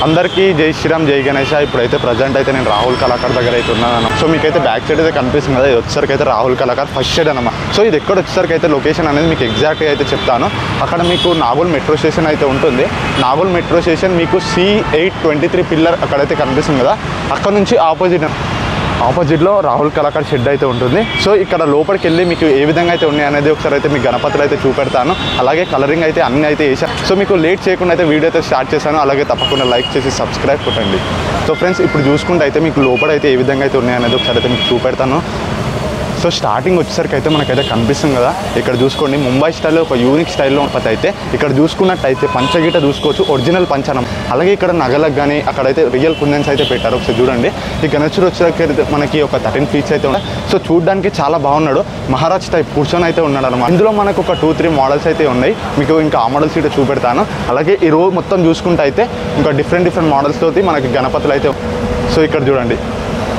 అందరికీ జై శ్రీరామ్ జై గణేష్. ఇప్పుడైతే ప్రజెంట్ అయితే నేను రాహుల్ కళాకార్ దగ్గర అయితే ఉన్నాను. సో మీకైతే బ్యాక్ సైడ్ అయితే కనిపిస్తుంది కదా, ఇది వచ్చేసరికి అయితే రాహుల్ కళాకార్ ఫస్ట్ షెడ్ అన్నమాట. సో ఇది ఎక్కడ వచ్చేసరికి అయితే లొకేషన్ అనేది మీకు ఎగ్జాక్ట్గా అయితే చెప్తాను. అక్కడ మీకు నాగోల్ మెట్రో స్టేషన్ అయితే ఉంటుంది. నాగోల్ మెట్రో స్టేషన్ మీకు C823 పిల్లర్ అక్కడైతే కనిపిస్తుంది కదా, అక్కడ నుంచి ఆపోజిట్లో రాహుల్ కళాకార్ షెడ్ అయితే ఉంటుంది. సో ఇక్కడ లోపలికి వెళ్ళి మీకు ఏ విధంగా అయితే ఉన్నాయి అనేది ఒకసారి అయితే మీకు గణపతులు అయితే చూపెడతాను. అలాగే కలరింగ్ అయితే అన్నీ అయితే వేసాను. సో మీకు లేట్ చేయకుండా అయితే వీడియో అయితే స్టార్ట్ చేశాను. అలాగే తప్పకుండా లైక్ చేసి సబ్స్క్రైబ్ కొట్టండి. సో ఫ్రెండ్స్ ఇప్పుడు చూసుకుంటే అయితే మీకు లోపల అయితే ఏ విధంగా అయితే ఉన్నాయి అనేది ఒకసారి అయితే మీకు చూపెడతాను. సో స్టార్టింగ్ వచ్చేసరికి అయితే మనకైతే కనిపిస్తుంది కదా, ఇక్కడ చూసుకోండి ముంబై స్టైల్లో ఒక యూనిక్ స్టైల్లో ఉంటుంది. అయితే ఇక్కడ చూసుకున్నట్టయితే పంచగీట చూసుకోవచ్చు, ఒరిజినల్ పంచనం. అలాగే ఇక్కడ నగలకు కానీ అక్కడైతే రియల్ కుందన్స్ అయితే పెట్టారు. ఒకసారి చూడండి. ఈ గణేశుడు వచ్చేసరికి మనకి ఒక 13 ఫీట్స్ అయితే ఉన్నాయి. సో చూడడానికి చాలా బాగున్నాడు, మహారాజ్ టైప్ కూర్చొని అయితే ఉన్నాడు అనమాట. ఇందులో మనకు ఒక 2-3 మోడల్స్ అయితే ఉన్నాయి. మీకు ఇంకా ఆ మోడల్స్ అయితే చూపెడతాను. అలాగే ఈ రో మొత్తం చూసుకుంటే అయితే ఇంకా డిఫరెంట్ మోడల్స్ తోటి మనకి గణపతులు అయితే. సో ఇక్కడ చూడండి,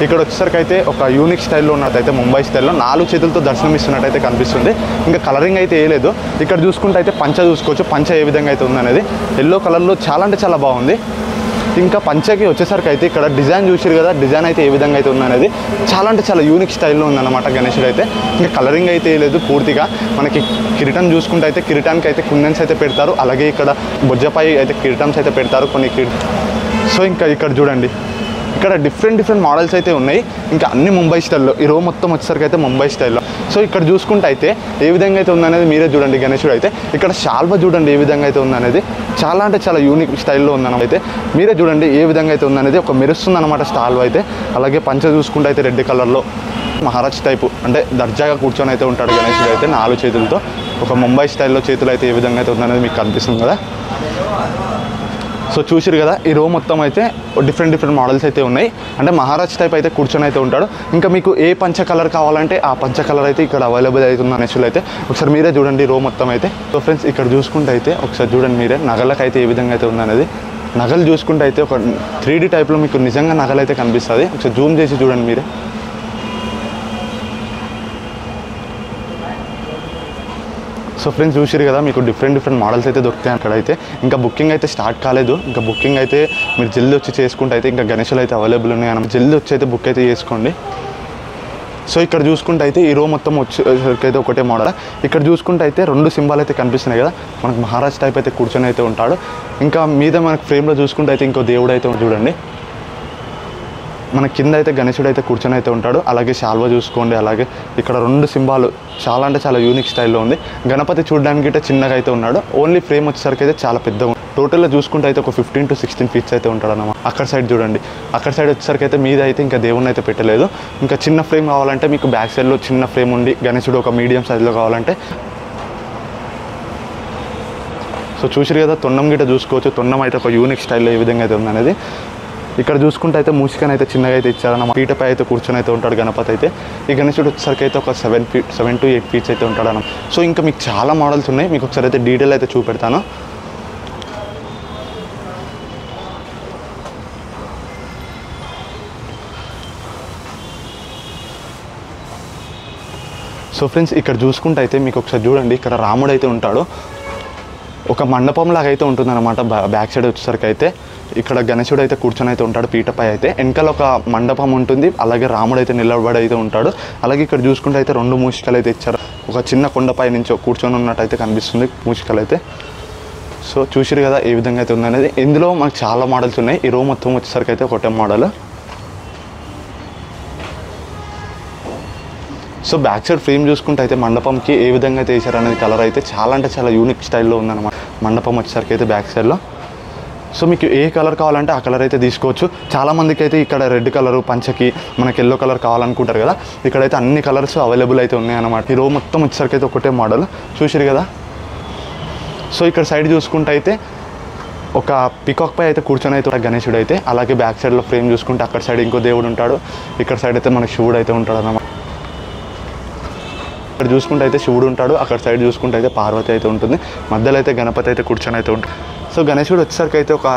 ఇక్కడ వచ్చేసరికి అయితే ఒక యూనిక్ స్టైల్లో ఉన్నట్టయితే ముంబై స్టైల్లో 4 చేతులతో దర్శనం ఇస్తున్నట్టయితే కనిపిస్తుంది. ఇంకా కలరింగ్ అయితే వేయలేదు. ఇక్కడ చూసుకుంటే అయితే పంచ చూసుకోవచ్చు, పంచ ఏ విధంగా అయితే ఉందనేది ఎల్లో కలర్లో చాలా అంటే చాలా బాగుంది. ఇంకా పంచకి వచ్చేసరికి అయితే ఇక్కడ డిజైన్ చూసారు కదా, డిజైన్ అయితే ఏ విధంగా అయితే ఉందనేది చాలా అంటే చాలా యూనిక్ స్టైల్లో ఉందన్నమాట గణేశుడు అయితే. ఇంకా కలరింగ్ అయితే వేయలేదు పూర్తిగా. మనకి కిరీటం చూసుకుంటే అయితే కిరీటానికి అయితే కుందన్స్ అయితే పెడతారు. అలాగే ఇక్కడ బొజ్జపై అయితే కిరీటమ్స్ అయితే పెడతారు కొన్ని. సో ఇంకా ఇక్కడ చూడండి, ఇక్కడ డిఫరెంట్ మోడల్స్ అయితే ఉన్నాయి. ఇంకా అన్ని ముంబై స్టైల్లో, ఈ రో మొత్తం వచ్చేసరికి అయితే ముంబై స్టైల్లో. సో ఇక్కడ చూసుకుంటే అయితే ఏ విధంగా అయితే ఉందనేది మీరే చూడండి. గణేశుడు అయితే ఇక్కడ శాల్వ చూడండి ఏ విధంగా అయితే ఉందనేది చాలా అంటే చాలా యూనిక్ స్టైల్లో ఉందన్నమాట. అయితే మీరే చూడండి ఏ విధంగా అయితే ఉందనేది ఒక మెరుస్తుంది అనమాట శాల్వ అయితే. అలాగే పంచ చూసుకుంటే అయితే రెడ్ కలర్లో మహారాజ్ టైపు అంటే దర్జాగా కూర్చొని అయితే ఉంటాడు గణేశుడు అయితే 4 చేతులతో. ఒక ముంబై స్టైల్లో చేతులు అయితే ఏ విధంగా అయితే ఉందనేది మీకు కనిపిస్తుంది కదా. సో చూసిరు కదా, ఈ రో మొత్తం అయితే డిఫరెంట్ మోడల్స్ అయితే ఉన్నాయి. అంటే మహారాజ్ టైప్ అయితే కూర్చొని అయితే ఉంటాడు. ఇంకా మీకు ఏ పంచ కలర్ కావాలంటే ఆ పంచ కలర్ అయితే ఇక్కడ అవైలబుల్ అవుతుంది అనేసి అయితే ఒకసారి మీరే చూడండి రో మొత్తం అయితే. సో ఫ్రెండ్స్ ఇక్కడ చూసుకుంటే అయితే ఒకసారి చూడండి మీరే నగలకు అయితే ఏ విధంగా అయితే ఉందనేది. నగలు చూసుకుంటే అయితే ఒక 3D టైప్లో మీకు నిజంగా నగలు అయితే కనిపిస్తుంది. ఒకసారి జూమ్ చేసి చూడండి మీరే. సో ఫ్రెండ్స్ చూసిరు కదా, మీకు డిఫరెంట్ మోడల్స్ అయితే దొరుకుతాయి అక్కడైతే. ఇంకా బుకింగ్ అయితే స్టార్ట్ కాలేదు. ఇంకా బుకింగ్ అయితే మీరు జల్దీ వచ్చి చేసుకుంటే అయితే ఇంకా గణేశులు అయితే అవైలబుల్ ఉన్నాయి అన్నమాట. జల్దీ వచ్చి అయితే బుక్ అయితే చేసుకోండి. సో ఇక్కడ చూసుకుంటే అయితే ఈ రో మొత్తం వచ్చేసరికి ఒకటే మోడల్. ఇక్కడ చూసుకుంటే అయితే 2 సింబాల్ అయితే కనిపిస్తున్నాయి కదా, మనకు మహారాజ్ టైప్ అయితే కూర్చొని అయితే ఉంటాడు. ఇంకా మీద మనకు ఫ్రేమ్లో చూసుకుంటే అయితే ఇంకో దేవుడు అయితే చూడండి. మన కింద అయితే గణేశుడు అయితే కూర్చొని అయితే ఉంటాడు. అలాగే శాల్వ చూసుకోండి. అలాగే ఇక్కడ 2 సింబాలు చాలా అంటే చాలా యూనిక్ స్టైల్లో ఉంది. గణపతి చూడడానికి అయితే చిన్నగా అయితే ఉన్నాడు. ఓన్లీ ఫ్రేమ్ వచ్చేసరికి అయితే చాలా పెద్దగా. టోటల్గా చూసుకుంటే అయితే ఒక 15 to 16 ఫీట్స్ అయితే ఉంటాడు అన్నమాట. అక్కడ సైడ్ చూడండి, అక్కడ సైడ్ వచ్చేసరికి అయితే మీద అయితే ఇంకా దేవుడిని అయితే పెట్టలేదు. ఇంకా చిన్న ఫ్రేమ్ కావాలంటే మీకు బ్యాక్ సైడ్లో చిన్న ఫ్రేమ్ ఉండి గణేశుడు ఒక మీడియం సైజులో కావాలంటే. సో చూసిరు కదా, తొండం గిట్ట చూసుకోవచ్చు. తొండం అయితే ఒక యూనిక్ స్టైల్లో ఏ విధంగా అయితే ఉందనేది. ఇక్కడ చూసుకుంటే అయితే మూసికని అయితే చిన్నగా అయితే ఇచ్చారన్నమాట. పీటపై అయితే కూర్చొని అయితే ఉంటాడు గణపతి అయితే. ఈ గణేశుడు వచ్చేసరికి అయితే ఒక 7 to 8 ఫీట్స్ అయితే ఉంటాడు అన్నమాట. సో ఇంకా మీకు చాలా మోడల్స్ ఉన్నాయి. మీకు ఒకసారి అయితే డీటెయిల్ అయితే చూపెడతాను. సో ఫ్రెండ్స్ ఇక్కడ చూసుకుంటే అయితే మీకు ఒకసారి చూడండి, ఇక్కడ రాముడు అయితే ఉంటాడు. ఒక మండపం లాగా అయితే ఉంటుంది అనమాట. బ్యాక్ సైడ్ వచ్చేసరికి అయితే ఇక్కడ గణేశుడు అయితే కూర్చొని అయితే ఉంటాడు పీటపై అయితే. వెనకాల ఒక మండపం ఉంటుంది. అలాగే రాముడు అయితే నిలబడి అయితే ఉంటాడు. అలాగే ఇక్కడ చూసుకుంటే అయితే 2 మూషికలు అయితే ఇచ్చారు. ఒక చిన్న కొండపై నుంచి కూర్చొని ఉన్నట్టయితే కనిపిస్తుంది మూషికలు అయితే. సో చూసిరు కదా ఏ విధంగా అయితే ఉందనేది. ఇందులో మనకు చాలా మోడల్స్ ఉన్నాయి. ఈ రో మొత్తం వచ్చేసరికి అయితే ఒకటే model. So back side frame చూసుకుంటే అయితే మండపంకి ఏ విధంగా అయితే వేసారు అనేది కలర్ అయితే చాలా అంటే చాలా యూనిక్ స్టైల్లో ఉందన్నమాట మండపం వచ్చేసరికి అయితే బ్యాక్ సైడ్లో. సో మీకు ఏ కలర్ కావాలంటే ఆ కలర్ అయితే తీసుకోవచ్చు. చాలామందికి అయితే ఇక్కడ రెడ్ కలరు పంచకి మనకి ఎల్లో కలర్ కావాలనుకుంటారు కదా, ఇక్కడైతే అన్ని కలర్స్ అవైలబుల్ అయితే ఉన్నాయన్నమాట. ఈ రో మొత్తం వచ్చేసరికి అయితే ఒకటే మోడల్ చూసిరు కదా. సో ఇక్కడ సైడ్ చూసుకుంటే అయితే ఒక పికాక్ పై అయితే కూర్చొని అయితే గణేశుడు అయితే. అలాగే బ్యాక్ సైడ్లో ఫ్రేమ్ చూసుకుంటే అక్కడ సైడ్ ఇంకో దేవుడు ఉంటాడు. ఇక్కడ సైడ్ అయితే మనకి శివుడు అయితే ఉంటాడు అన్నమాట. ఇక్కడ చూసుకుంటే అయితే శివుడు ఉంటాడు. అక్కడ సైడ్ చూసుకుంటే అయితే పార్వతి అయితే ఉంటుంది. మధ్యలో అయితే గణపతి అయితే కూర్చొని అయితే ఉంటాడు. సో గణేశుడు వచ్చేసరికి అయితే ఒక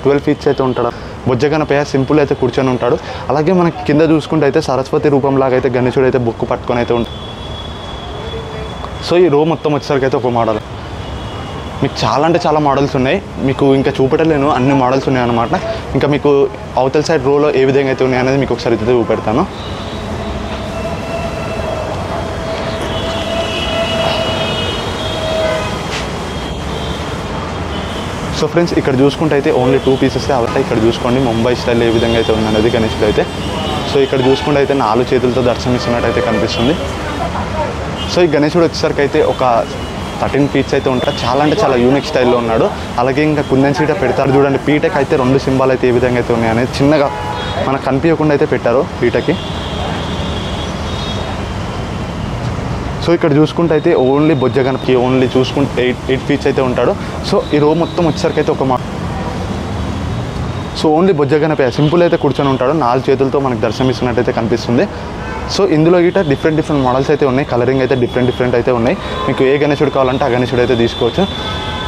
12 ఫీట్స్ అయితే ఉంటాడు. బొజ్జ గణపయ్య సింపుల్ అయితే కూర్చొని ఉంటాడు. అలాగే మనకి కింద చూసుకుంటే అయితే సరస్వతి రూపంలాగా అయితే గణేశుడు అయితే బుక్ పట్టుకొని అయితే ఉంటాడు. సో ఈ రో మొత్తం వచ్చేసరికి అయితే ఒక మోడల్. మీకు చాలా అంటే చాలా మోడల్స్ ఉన్నాయి, మీకు ఇంకా చూపెట్టలేను, అన్ని మోడల్స్ ఉన్నాయి అన్నమాట. ఇంకా మీకు అవతల సైడ్ రోలో ఏ విధంగా అయితే ఉన్నాయి అనేది మీకు ఒకసారి అయితే చూపెడతాను. సో ఫ్రెండ్స్ ఇక్కడ చూసుకుంటే అయితే ఓన్లీ 2 పీసెస్ అవతాయి. ఇక్కడ చూసుకోండి ముంబై స్టైల్ ఏ విధంగా అయితే ఉందనేది గణేశుడు అయితే. సో ఇక్కడ చూసుకుంటే అయితే 4 చేతులతో దర్శనమిస్తున్నట్టు అయితే కనిపిస్తుంది. సో ఈ గణేశుడు వచ్చేసరికి అయితే ఒక 13 ఫీట్స్ అయితే ఉంటాడు. చాలా అంటే చాలా యూనిక్ స్టైల్లో ఉన్నాడు. అలాగే ఇంకా కుందన్ సీట పెడతారు చూడండి. పీటకి అయితే 2 సింబాల్ అయితే ఏ విధంగా అయితే ఉన్నాయి అనేది చిన్నగా మనకు కనిపించకుండా అయితే పెట్టారు పీటకి. సో ఇక్కడ చూసుకుంటే అయితే ఓన్లీ బొజ్జ గణపతి ఓన్లీ చూసుకుంటే 8 ఫీట్స్ అయితే ఉంటాడు. సో ఈ రో మొత్తం వచ్చేసరికి అయితే సో ఓన్లీ బొజ్జ గణపతి సింపుల్ అయితే కూర్చొని ఉంటాడు. 4 చేతులతో మనకు దర్శనమిస్తున్నట్టయితే కనిపిస్తుంది. సో ఇందులో గిట డిఫరెంట్ మోడల్స్ అయితే ఉన్నాయి. కలరింగ్ అయితే డిఫరెంట్ అయితే ఉన్నాయి. మీకు ఏ గణేశుడు కావాలంటే ఆ గణేశుడు అయితే తీసుకోవచ్చు.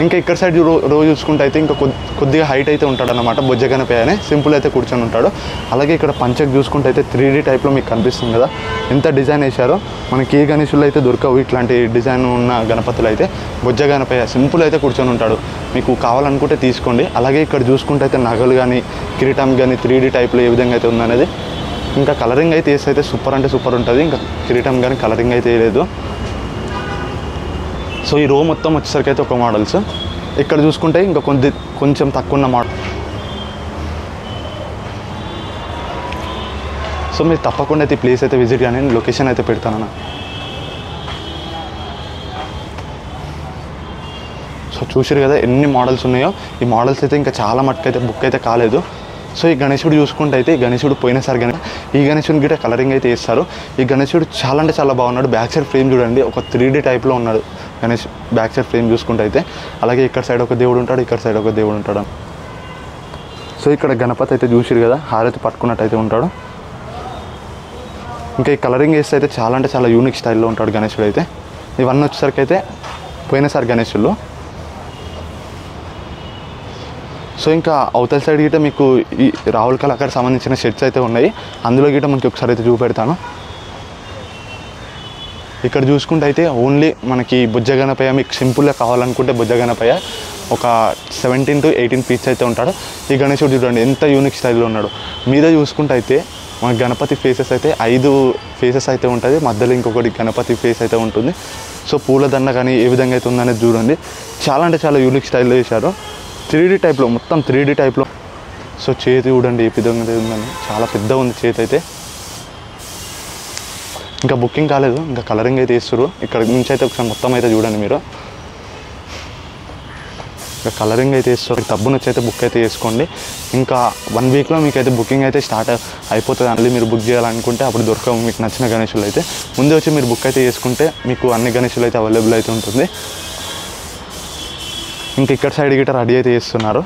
ఇంకా ఇక్కడ సైడ్ రో చూసుకుంటే అయితే ఇంకా కొద్దిగా హైట్ అయితే ఉంటాడు అనమాట. బొజ్జ గణపతి అని సింపుల్ అయితే కూర్చొని ఉంటాడు. అలాగే ఇక్కడ పంచకు చూసుకుంటే అయితే 3D టైప్లో మీకు కనిపిస్తుంది కదా, ఎంత డిజైన్ వేశారో. మనకి ఏ గణేశులు అయితే దొరకవు ఇట్లాంటి డిజైన్ ఉన్న గణపతులు అయితే. బొజ్జ గణపతి సింపుల్ అయితే కూర్చొని ఉంటాడు. మీకు కావాలనుకుంటే తీసుకోండి. అలాగే ఇక్కడ చూసుకుంటే అయితే నగలు కానీ కిరీటం కానీ 3D టైప్లో ఏ విధంగా అయితే ఉందనేది. ఇంకా కలరింగ్ అయితే వేస్తే అయితే సూపర్ అంటే సూపర్ ఉంటుంది. ఇంకా కిరీటం కానీ కలరింగ్ అయితే వేయలేదు. సో ఈ రో మొత్తం వచ్చేసరికి అయితే ఒక మోడల్స్. ఇక్కడ చూసుకుంటే ఇంకా కొంచెం తక్కువ ఉన్న మోడల్. సో మీరు తప్పకుండా అయితే ఈ ప్లేస్ అయితే విజిట్ కానీ లొకేషన్ అయితే పెడతాను. సో చూసారు కదా ఎన్ని మోడల్స్ ఉన్నాయో. ఈ మోడల్స్ అయితే ఇంకా చాలా మటుకైతే బుక్ అయితే కాలేదు. సో ఈ గణేశుడు చూసుకుంటే అయితే ఈ గణేశుడు పోయినసారి ఈ గణేశుడిని గిట్ట కలరింగ్ అయితే వేస్తారు. ఈ గణేశుడు చాలా అంటే చాలా బాగున్నాడు. బ్యాక్ సైడ్ ఫ్రేమ్ చూడండి, ఒక 3D టైప్లో ఉన్నాడు గణేష్ బ్యాక్ సైడ్ ఫ్రేమ్ చూసుకుంటే అయితే. అలాగే ఇక్కడ సైడ్ ఒక దేవుడు ఉంటాడు, ఇక్కడ సైడ్ ఒక దేవుడు ఉంటాడు. సో ఇక్కడ గణపతి అయితే చూసిరు కదా, హారతి పట్టుకున్నట్టు అయితే ఉంటాడు. ఇంకా ఈ కలరింగ్ వేస్తే అయితే చాలా అంటే చాలా యూనిక్ స్టైల్లో ఉంటాడు గణేశుడు అయితే. ఇవన్నీ వచ్చేసరికి అయితే పోయినసారి గణేశులు. సో ఇంకా అవతల సైడ్ గిట్ట మీకు ఈ రాహుల్ కళాకార్ సంబంధించిన షర్ట్స్ అయితే ఉన్నాయి. అందులో గిట్ట మనకి ఒకసారి అయితే చూపెడతాను. ఇక్కడ చూసుకుంటే అయితే ఓన్లీ మనకి బొజ్జ గణపయ్య మీకు సింపుల్గా కావాలనుకుంటే బొజ్జ గణపయ్య ఒక 17 to 18 ఫీట్స్ అయితే ఉంటాడు. ఈ గణేశుడు చూడండి ఎంత యూనిక్ స్టైల్లో ఉన్నాడు. మీద చూసుకుంటే అయితే మన గణపతి ఫేసెస్ అయితే 5 ఫేసెస్ అయితే ఉంటుంది. మధ్యలో ఇంకొకటి గణపతి ఫేస్ అయితే ఉంటుంది. సో పూలదండ కానీ ఏ విధంగా అయితే ఉందనేది చూడండి. చాలా అంటే చాలా యూనిక్ స్టైల్లో చేశారు. 3D టైప్లో మొత్తం 3D టైప్లో. సో చేతి చూడండి ఏ విధంగా ఉందని, చాలా పెద్ద ఉంది చేతి అయితే. ఇంకా బుకింగ్ కాలేదు, ఇంకా కలరింగ్ అయితే వేస్తారు. ఇక్కడ నుంచి అయితే ఒకసారి మొత్తం అయితే చూడండి మీరు. ఇంకా కలరింగ్ అయితే వేస్తారు. డబ్బును వచ్చి అయితే బుక్ అయితే చేసుకోండి. ఇంకా 1 వీక్లో మీకు అయితే బుకింగ్ అయితే స్టార్ట్ అయిపోతుంది. మళ్ళీ మీరు బుక్ చేయాలనుకుంటే అప్పుడు దొరకవు మీకు నచ్చిన గణేశులు అయితే. ముందే వచ్చి మీరు బుక్ అయితే చేసుకుంటే మీకు అన్ని గణేశులు అయితే అవైలబుల్ అయితే ఉంటుంది. ఇంకా ఇక్కడ సైడ్ గిట్ట రెడీ అయితే చేస్తున్నారు.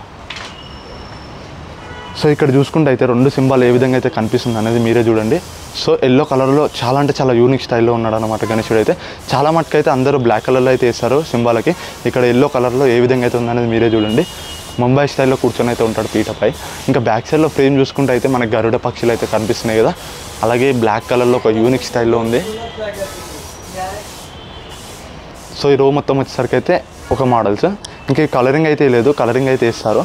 సో ఇక్కడ చూసుకుంటే అయితే 2 సింబాల్ ఏ విధంగా అయితే కనిపిస్తుంది అనేది మీరే చూడండి. సో ఎల్లో కలర్లో చాలా అంటే చాలా యూనిక్ స్టైల్లో ఉన్నాడు అనమాట గణేశుడు అయితే. చాలా మటుకైతే అందరూ బ్లాక్ కలర్లో అయితే వేస్తారు సింబాలకి. ఇక్కడ ఎల్లో కలర్లో ఏ విధంగా అయితే ఉందనేది మీరే చూడండి. ముంబై స్టైల్లో కూర్చొని అయితే ఉంటాడు పీటపై. ఇంకా బ్యాక్ సైడ్లో ఫ్రేమ్ చూసుకుంటే అయితే మనకి గరుడ పక్షులు అయితే కనిపిస్తున్నాయి కదా. అలాగే బ్లాక్ కలర్లో ఒక యూనిక్ స్టైల్లో ఉంది. సో ఈ రో మొత్తం వచ్చేసరికి అయితే ఒక మోడల్స్. ఇంకా కలరింగ్ అయితే లేదు, కలరింగ్ అయితే వేస్తారు.